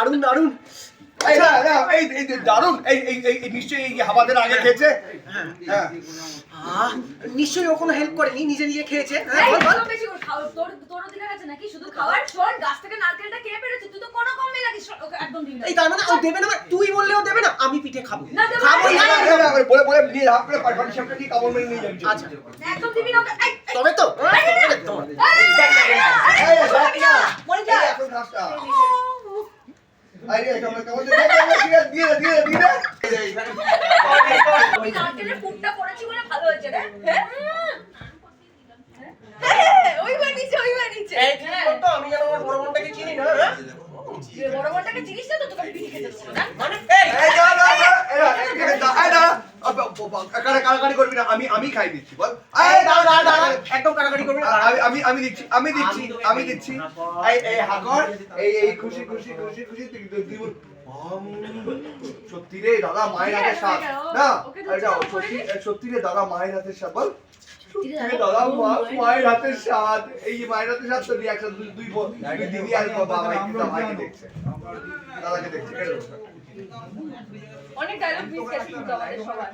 দারুণ দারুণ। এই দারুণ, এই নিশ্চয়ই এই হাবাদের আগে খেয়েছে। হ্যাঁ নিশ্চয়ই ও কোনো হেল্প করেনি, নিজে নিজে খেয়েছে। বেশি করে খাও, তোর অধিকার আছে নাকি শুধু খাওয়ার? শোন, গাছ থেকে নারকেলটা কে পেরেছে, তুই তো কোনো কম লাগিস, ওকে একদম দিবি না। এই তার মানে ও দেবে না? তুই বললেও দেবে না? আমি পিঠে খাবো, না দেব খাবো না। বলে বলে নিয়ে হাফ করে পাটি সাপটা কি কামড় মেরে নিয়ে যাবি। আচ্ছা একদম দিবি না ওকে। তবে তো মরে যা। এখন খাসটা আরে কেমন কেমন দিয়ে ওই নারকেলের ফুটটা করেছি বলে ভালো হয়েছে রে। ওই বানিয়েছে। এই ঠিক করতো, আমি যেন আমার বড় বোনটাকে চিনি না। বড় বড়টাকে জিনিস না তো তোকে পিঠে খেতে দেবো না। মানে কারাকারি করবি না, আমি খাই দিচ্ছি বল। একদম কারাকারি করবি না। আমি দিচ্ছি এই হাকর এই খুশি সত্যি রে দাদা মায়ের হাতের স্বাদ না, সত্যি রে দাদা মায়ের হাতের স্বাদ বল। দাদা মায়ের হাতের স্বাদ, এই মায়ের হাতের স্বাদ তো রিয়াকশন দুই দিদি আর ভাইকে দেখছে, দাদাকে দেখছে। অনেক ডায়লগ মিস গেছে কিন্তু আমাদের সবার।